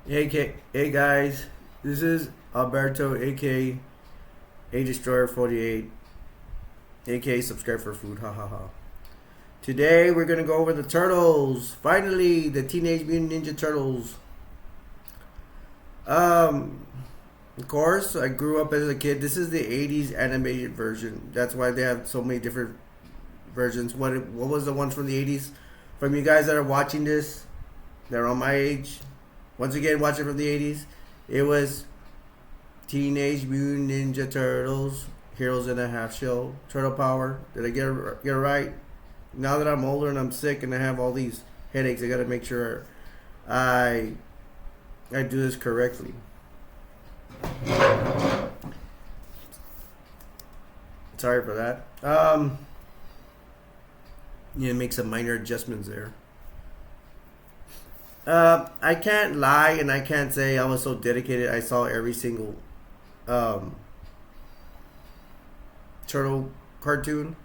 Hey guys, this is Alberto, aka A Destroyer 48, aka Subscribe for Food. Ha ha ha. Today we're gonna go over the turtles. Finally, the Teenage Mutant Ninja Turtles. Um, of course, I grew up as a kid. This is the '80s animated version. That's why they have so many different versions. What was the ones from the '80s? From you guys that are watching this, they're on my age. Once again, watching from the '80s, it was Teenage Mutant Ninja Turtles, Heroes in a Half Shell, Turtle Power. Did I get it right? Now that I'm older and I'm sick and I have all these headaches, I gotta make sure I I do this correctly. Sorry for that. Make some minor adjustments there. I can't lie and I can't say I was so dedicated. I saw every single um, turtle cartoon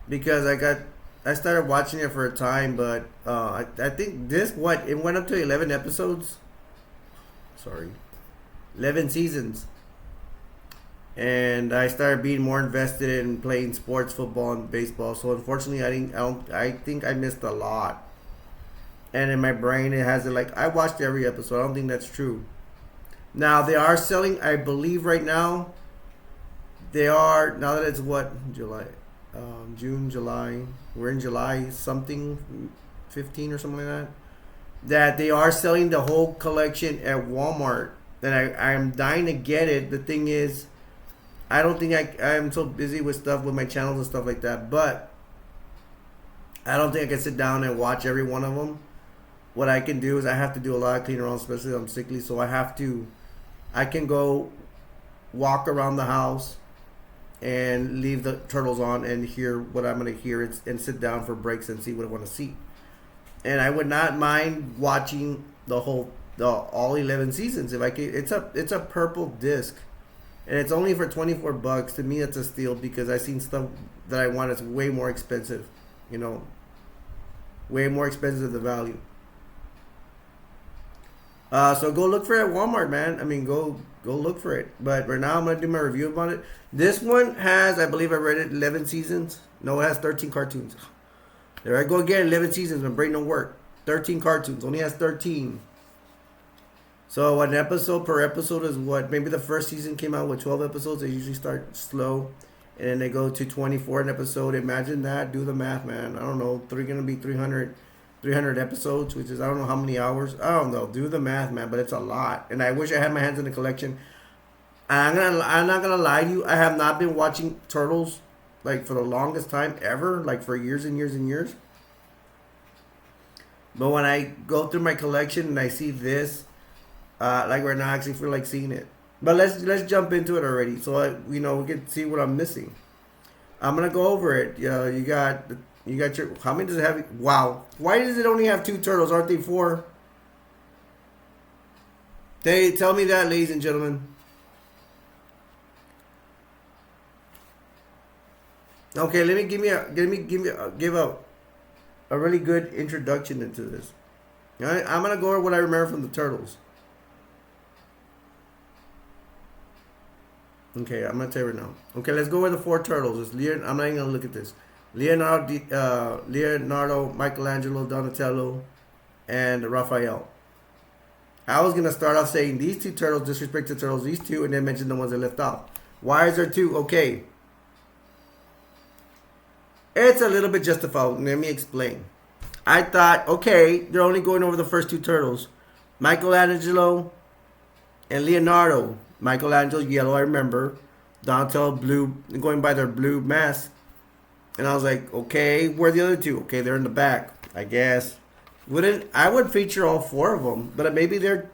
because I started watching it for a time, but I think it went up to 11 episodes. Sorry, 11 seasons, and I started being more invested in playing sports, football, and baseball. So unfortunately, I didn't. I don't. I think I missed a lot, and in my brain it has it like I watched every episode. I don't think that's true. Now they are selling. I believe right now they are now that it's what July, June, July. We're in July something, 15 or something like that. That they are selling the whole collection at Walmart. And I'm dying to get it. The thing is, I don't think I'm so busy with stuff with my channels and stuff like that. But I don't think I can sit down and watch every one of them. What I can do is I have to do a lot of cleaning around, especially if I'm sickly. So I can go walk around the house and leave the turtles on and hear what I'm going to hear and sit down for breaks and see what I want to see. And I would not mind watching the all 11 seasons if I could. It's a purple disc, and it's only for $24. To me, it's a steal because I've seen stuff that I want that's way more expensive. You know, way more expensive than the value. So go look for it at Walmart, man. I mean, go look for it. But right now, I'm gonna do my review about it. This one has, I believe, I read it, 11 seasons. No, it has 13 cartoons. There I go again, 11 seasons. My brain don't work. 13 cartoons. Only has 13. So an episode per episode is what? Maybe the first season came out with 12 episodes. They usually start slow, and then they go to 24 an episode. Imagine that. Do the math, man. I don't know. They're gonna be 300 episodes, which is I don't know how many hours. I don't know. Do the math, man. But it's a lot, and I wish I had my hands in the collection. I'm not gonna lie to you. I have not been watching Turtles like for the longest time ever, like for years and years and years. But when I go through my collection and I see this, like right now, I actually feel like seeing it. But let's jump into it already, so we can see what I'm missing. I'm gonna go over it. You got your, how many does it have? Wow, why does it only have two turtles? Aren't they four? They tell me that, ladies and gentlemen. Okay, let me give a really good introduction into this. All right, I'm gonna go over what I remember from the turtles. Okay, I'm gonna tell you right now. Okay, let's go with the four turtles. I'm not even gonna look at this. Leonardo, Michelangelo, Donatello, and Raphael. I was gonna start off saying these two turtles disrespect the turtles, these two, and then mention the ones that left off. Why is there two? Okay, it's a little bit justified. Let me explain. I thought, okay, they're only going over the first two turtles, Michelangelo and Leonardo. Michelangelo yellow, I remember. Donatello blue, going by their blue mask. And I was like, okay, where are the other two? Okay, they're in the back, I guess. I would feature all four of them, but maybe they're.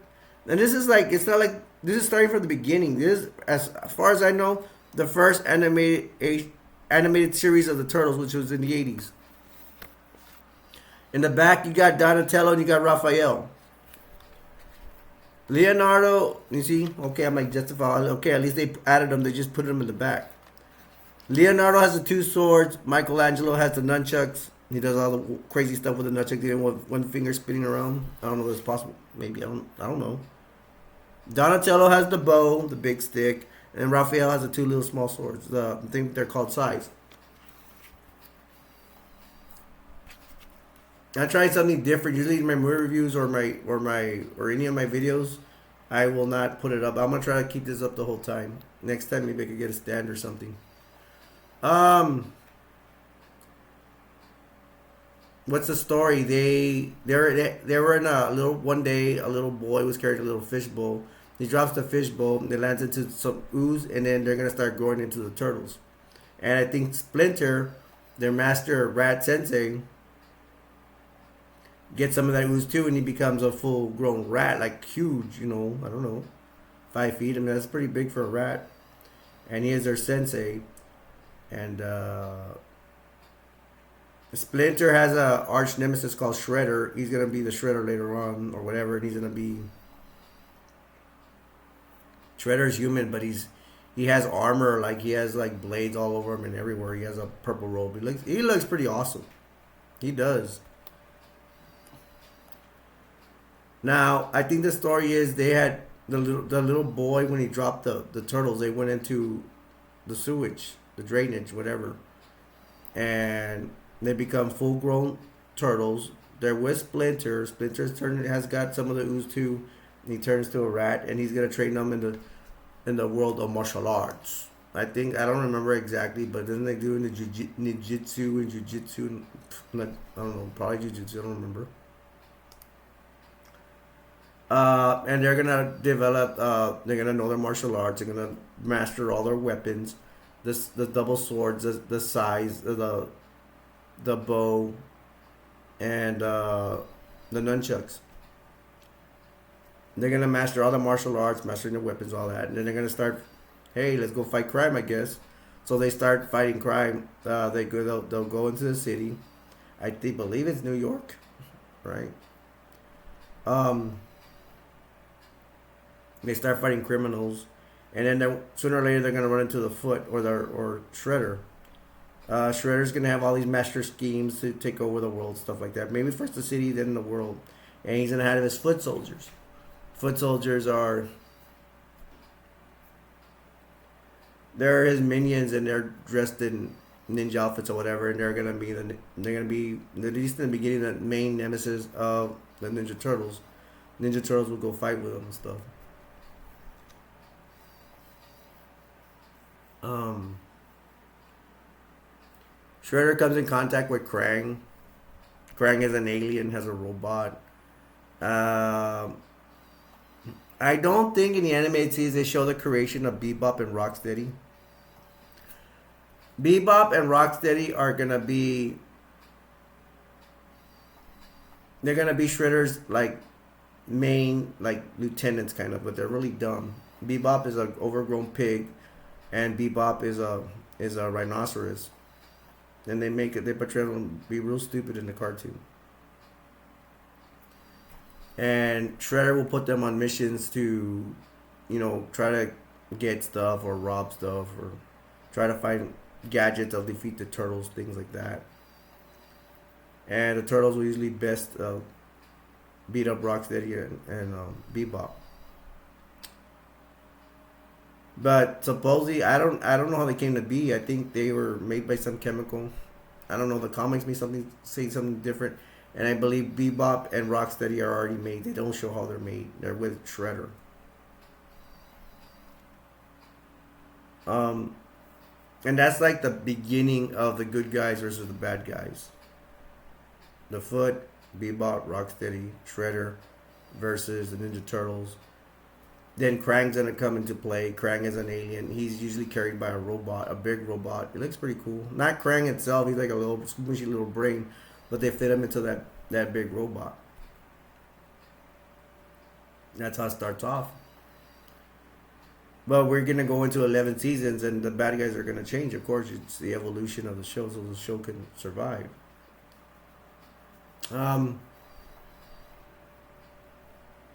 And this is like, it's not like this is starting from the beginning. This is, as far as I know, the first animated series of the Turtles, which was in the '80s. In the back, you got Donatello and you got Raphael. Leonardo, you see? Okay, I'm like justified. Okay, at least they added them. They just put them in the back. Leonardo has the two swords. Michelangelo has the nunchucks. He does all the crazy stuff with the nunchuck, even with one finger spinning around. I don't know if it's possible. Maybe I don't. I don't know. Donatello has the bow, the big stick, and Raphael has the two little small swords. I think they're called scythes. I tried something different. Usually in my movie reviews or any of my videos, I will not put it up. I'm gonna try to keep this up the whole time. Next time maybe I could get a stand or something. Um, what's the story? They were in a little one day. A little boy was carrying a little fishbowl. He drops the fishbowl. It lands into some ooze, and then they're gonna start growing into the turtles. And I think Splinter, their master rat sensei, gets some of that ooze too, and he becomes a full grown rat, like huge. I don't know, 5 feet. I mean, that's pretty big for a rat. And he is their sensei. And Splinter has a arch nemesis called Shredder. He's gonna be the Shredder later on, or whatever. And he's gonna be Shredder's human, but he has armor, like he has like blades all over him and everywhere. He has a purple robe. He looks pretty awesome. He does. Now, I think the story is they had the little boy when he dropped the turtles. They went into the sewage, the drainage, whatever, and they become full grown turtles. They're with Splinter. Has got some of the ooze too, and he turns to a rat, and he's gonna train them in the world of martial arts. I don't remember exactly, but then they do in the ninjutsu and jujitsu, and like I don't know, probably jujitsu. I don't remember. And they're gonna develop. They're gonna know their martial arts. They're gonna master all their weapons, the double swords, the size, the bow, and the nunchucks. They're gonna master all the martial arts, mastering the weapons, all that, and then they're gonna start. Hey, let's go fight crime, I guess. So they start fighting crime. They'll go into the city. They believe it's New York, right? Um, they start fighting criminals, and then sooner or later they're gonna run into the Foot or Shredder. Shredder's gonna have all these master schemes to take over the world, stuff like that. Maybe first the city, then the world, and he's gonna have his foot soldiers. Foot soldiers they're his minions, and they're dressed in ninja outfits or whatever, and they're gonna be at least in the beginning the main nemesis of the Ninja Turtles. Ninja Turtles will go fight with them and stuff. Um, Shredder comes in contact with Krang. Krang is an alien, has a robot. Um, I don't think in the animated series they show the creation of Bebop and Rocksteady. Bebop and Rocksteady are gonna be they're gonna be Shredder's like main like lieutenants kind of, but they're really dumb. Bebop is an overgrown pig, and Bebop is a rhinoceros. And they portray them to be real stupid in the cartoon. And Shredder will put them on missions to, try to get stuff or rob stuff or try to find gadgets that'll defeat the turtles, things like that. And the turtles will usually best beat up Rocksteady and Bebop. But supposedly, I don't know how they came to be. I think they were made by some chemical. I don't know. The comics say something different, and I believe Bebop and Rocksteady are already made. They don't show how they're made. They're with Shredder. Um, and that's like the beginning of the good guys versus the bad guys. The Foot, Bebop, Rocksteady, Shredder versus the Ninja Turtles. Then Krang's gonna come into play. Krang is an alien. He's usually carried by a robot, a big robot. It looks pretty cool. Not Krang itself. He's like a little squishy little brain, but they fit him into that big robot. That's how it starts off. But we're gonna go into 11 seasons, and the bad guys are gonna change. Of course, it's the evolution of the show, so the show can survive. Um,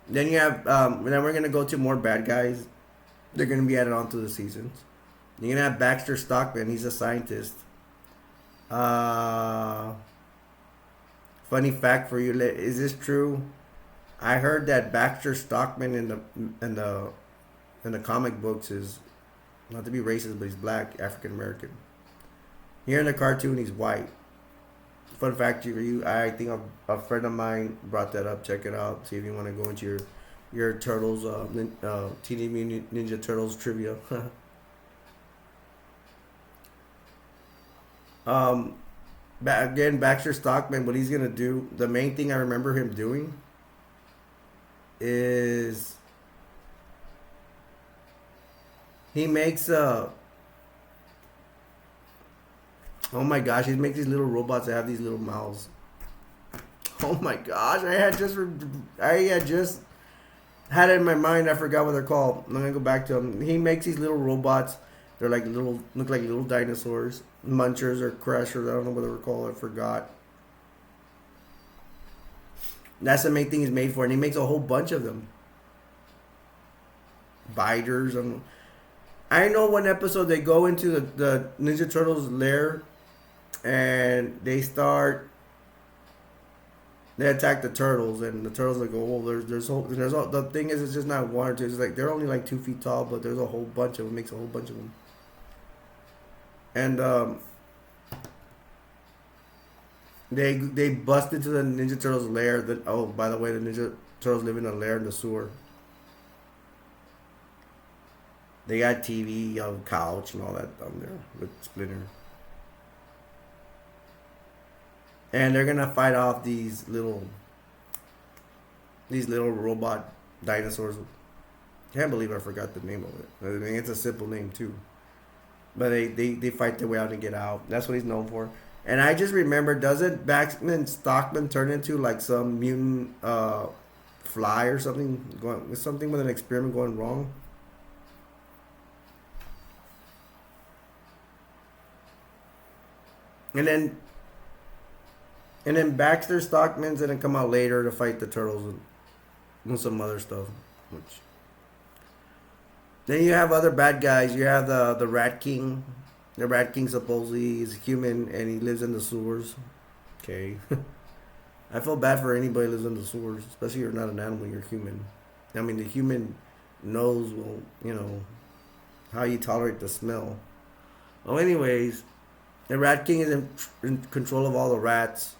then we're gonna go to more bad guys. They're gonna be added on to the seasons. You're gonna have Baxter Stockman. He's a scientist. Uh, Funny fact for you: is this true? I heard that Baxter Stockman in the in the comic books is not to be racist, but he's black, African American. Here in the cartoon, he's white. Fun fact for you: I think a friend of mine brought that up. Check it out. See if you want to go into your Turtles, Teenage Mutant Ninja Turtles trivia. um, again, Baxter Stockman. What he's gonna do? The main thing I remember him doing is he makes oh my gosh, he makes these little robots that have these little mouths. Oh my gosh, I had just had it in my mind. I forgot what they're called. I'm gonna go back to them. He makes these little robots. They're like look like little dinosaurs, munchers or crushers. I don't know what they were called. I forgot. That's the main thing he's made for, and he makes a whole bunch of them. Biters. I know one episode they go into the Ninja Turtles lair, and they attack the turtles, and the turtles like, oh, the thing is, it's just not one or two. It's like they're only like 2 feet tall, but there's a whole bunch of them. Makes a whole bunch of them, and they bust into the Ninja Turtles lair. That, oh, by the way, the Ninja Turtles live in a lair in the sewer. They got TV, couch, and all that down there with Splinter. And they're gonna fight off these little robot dinosaurs. Can't believe I forgot the name of it. I mean, it's a simple name too. But they fight their way out and get out. That's what he's known for. And I just remember, doesn't Baxman Stockman turn into like some mutant fly or something? Something with an experiment going wrong? And then Baxter Stockman's gonna come out later to fight the turtles and some other stuff. Which then you have other bad guys. You have the Rat King. The Rat King supposedly is human and he lives in the sewers. Okay. I feel bad for anybody who lives in the sewers, especially if you're not an animal, you're human. I mean, the human knows, well, how you tolerate the smell. Well, anyways, the Rat King is in control of all the rats.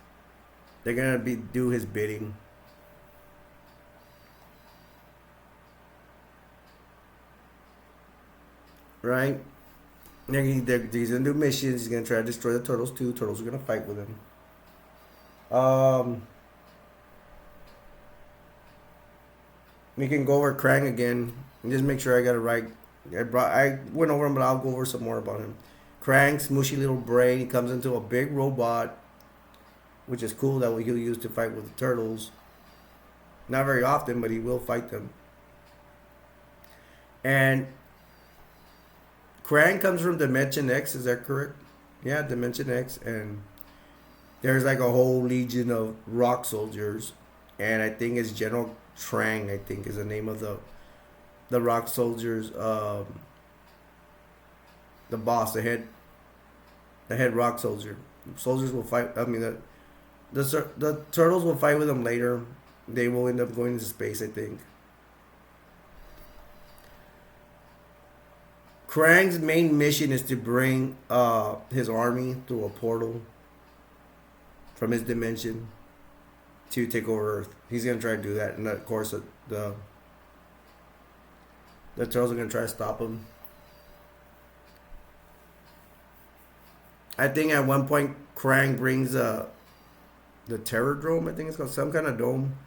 They're gonna do his bidding. Right? He's gonna do missions. He's gonna try to destroy the turtles too. Turtles are gonna fight with him. We can go over Krang again and just make sure I got it right. I went over him, but I'll go over some more about him. Krang, smooshy little brain. He comes into a big robot, which is cool that he'll use to fight with the turtles. Not very often, but he will fight them. And Krang comes from Dimension X, is that correct? Yeah, Dimension X, and there's like a whole legion of rock soldiers, and I think it's General Trang, I think is the name of the rock soldiers, the boss, the head rock soldier. Soldiers will fight. I mean, the turtles will fight with them later. They will end up going into space, I think. Krang's main mission is to bring his army through a portal from his dimension to take over Earth. He's gonna try to do that, and of course the turtles are gonna try to stop him. I think at one point Krang brings the Terror Dome. I think it's called some kind of dome.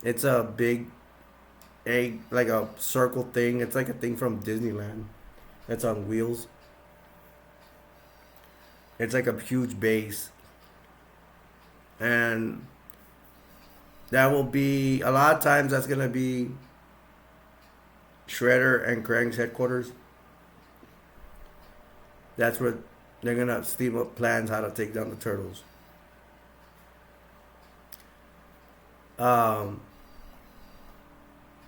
It's a big egg, like a circle thing. It's like a thing from Disneyland. That's on wheels. It's like a huge base. And that will be, a lot of times that's going to be Shredder and Krang's headquarters. That's where they're going to steam up plans how to take down the turtles.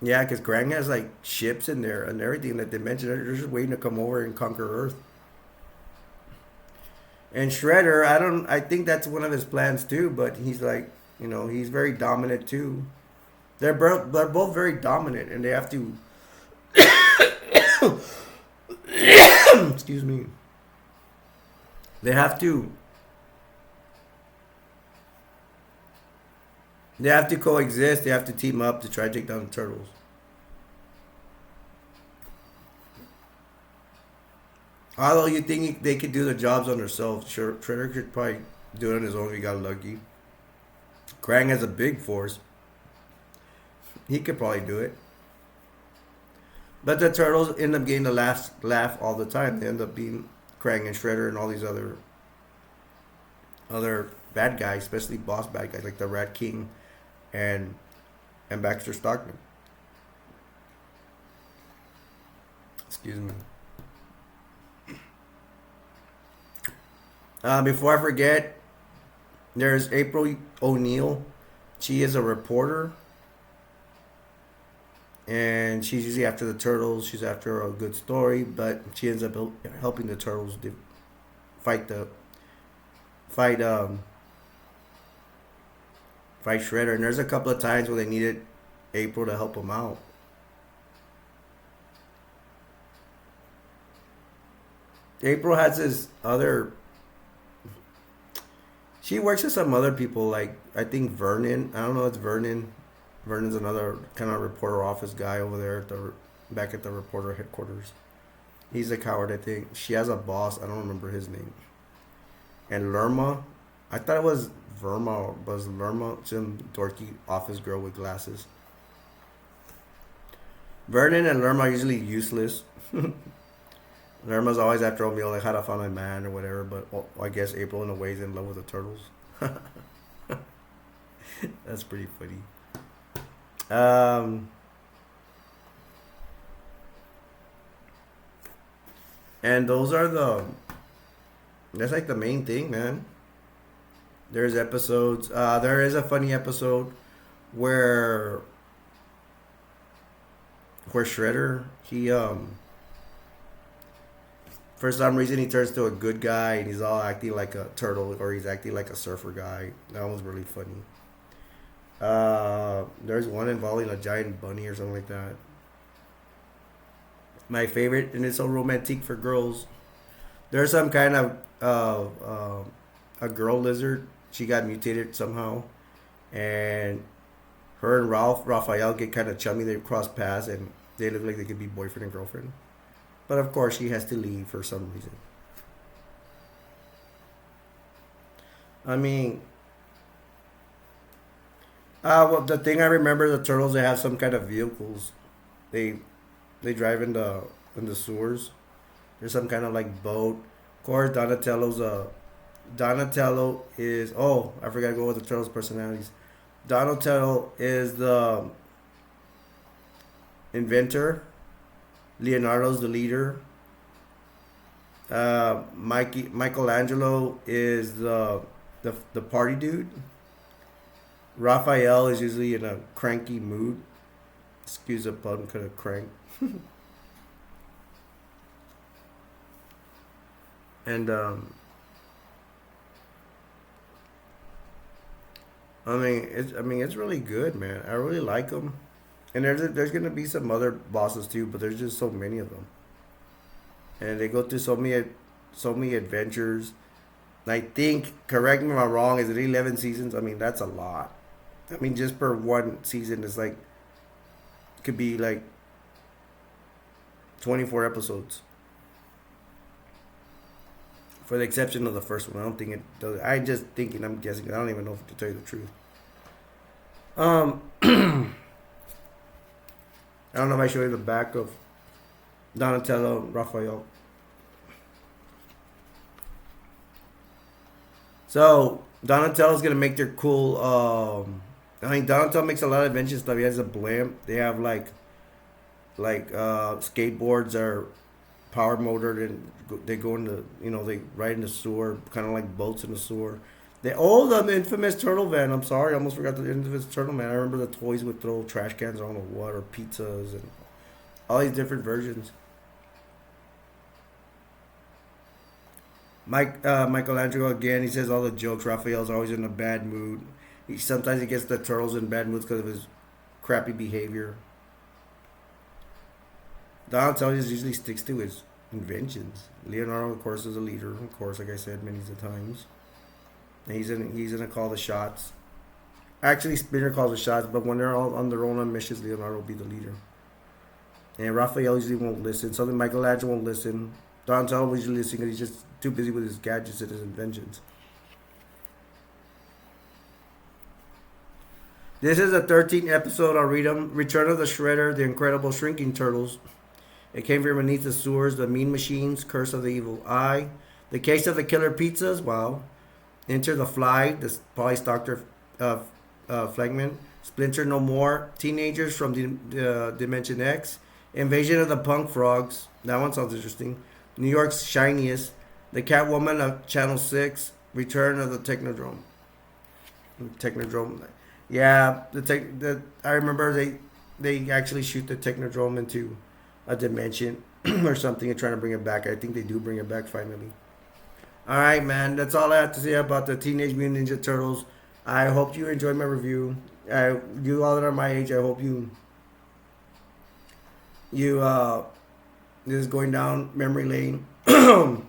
Yeah, because Krang has like ships in there and everything that they mentioned. They're just waiting to come over and conquer Earth. And Shredder, I think that's one of his plans too. But he's like, You know, he's very dominant too. They're both very dominant, and they have to. Excuse me. They have to. They have to coexist. They have to team up to try to take down the turtles. Although you think they could do the jobs on themselves, sure, Shredder could probably do it on his own if he got lucky. Krang has a big force. He could probably do it. But the turtles end up getting the last laugh all the time. They end up being Krang and Shredder and all these other bad guys, especially boss bad guys like the Rat King and Baxter Stockman. Excuse me. Before I forget, there's April O'Neil. She is a reporter, and she's usually after the turtles. She's after a good story, but she ends up helping the turtles fight the fight fight Shredder. And there's a couple of times where they needed April to help them out. April has this other. She works with some other people, like I think Vernon. I don't know, it's Vernon. Vernon's another kind of reporter office guy over there at the back at the reporter headquarters. He's a coward, I think. She has a boss. I don't remember his name. And Lerma, I thought it was Verma, but it's Lerma, some dorky office girl with glasses. Vernon and Lerma are usually useless. Lerma's always after O'Neil, like how to find a man or whatever. But I guess April in a way is in love with the turtles. That's pretty funny. And those are that's like the main thing, man. There's episodes. There is a funny episode where Shredder, he for some reason he turns to a good guy and he's all acting like a turtle or he's acting like a surfer guy. That was really funny. There's one involving a giant bunny or something like that. My favorite, and it's so romantic for girls. There's some kind of a girl lizard. She got mutated somehow, and her and Raphael get kind of chummy. They cross paths, and they look like they could be boyfriend and girlfriend. But of course, she has to leave for some reason. I mean, well, the thing I remember, the turtles, they have some kind of vehicles. They drive in the sewers. There's some kind of like boat. Of course, Donatello is, oh, I forgot to go with the turtles' personalities. Donatello is the inventor. Leonardo's the leader. Michelangelo is the party dude. Raphael is usually in a cranky mood. Excuse the pun, kind of crank. And it's really good, man. I really like them. And there's gonna be some other bosses too, but there's just so many of them. And they go through so many adventures. And I think, correct me if I'm wrong, is it 11 seasons? I mean, that's a lot. I mean, just per one season is like, could be like 24 episodes. For the exception of the first one. I don't think it does. I'm guessing. I don't even know if to tell you the truth. I don't know if I show you the back of Donatello and Raphael. So Donatello's gonna make their cool. Donatello makes a lot of adventure stuff. He has a blimp. They have like skateboards are power motored and they go into they ride in the sewer, kind of like boats in the sewer. The infamous turtle van. I'm sorry, I almost forgot the infamous turtle van. I remember the toys would throw trash cans, I don't know what, or pizzas and all these different versions. Michelangelo again. He says all the jokes. Raphael's always in a bad mood. Sometimes he gets the turtles in bad moods because of his crappy behavior. Donatello usually sticks to his inventions. Leonardo, of course, is a leader. Of course, like I said many times, and he's gonna call the shots. Actually, Splinter calls the shots, but when they're all on their own missions, Leonardo will be the leader. And Raphael usually won't listen. Something Michelangelo won't listen. Donatello will usually listen because he's just too busy with his gadgets and his inventions. This is the 13th episode. I'll read them. Return of the Shredder, The Incredible Shrinking Turtles. It came from beneath the sewers, The Mean Machines, Curse of the Evil Eye. The Case of the Killer Pizzas, wow. Enter the Fly, the Polystalker Flagman. Splinter No More. Teenagers from Dimension X. Invasion of the Punk Frogs. That one sounds interesting. New York's Shiniest. The Catwoman of Channel 6. Return of the Technodrome. Technodrome. Yeah, I remember they actually shoot the Technodrome into a dimension or something and trying to bring it back. I think they do bring it back finally. All right, man. That's all I have to say about the Teenage Mutant Ninja Turtles. I hope you enjoyed my review. You all that are my age, I hope this is going down memory lane. If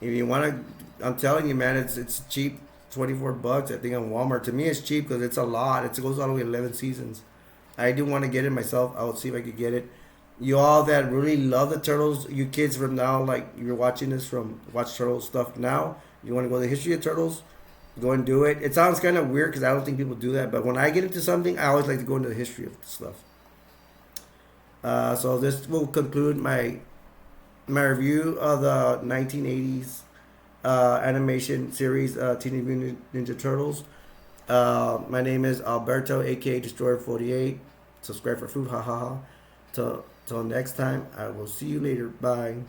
you want to, I'm telling you, man, it's cheap. $24, I think, on Walmart. To me, it's cheap because it's a lot. It goes all the way 11 seasons. I do want to get it myself. I will see if I could get it. You all that really love the Turtles, you kids from now, like you're watching this from Watch Turtles stuff now, you want to go to the history of Turtles, go and do it. It sounds kind of weird because I don't think people do that, but when I get into something, I always like to go into the history of the stuff. So this will conclude my review of the 1980s animation series, Teenage Mutant Ninja Turtles. My name is Alberto, aka Destroyer48. Subscribe for food, ha ha ha. Till next time, I will see you later. Bye.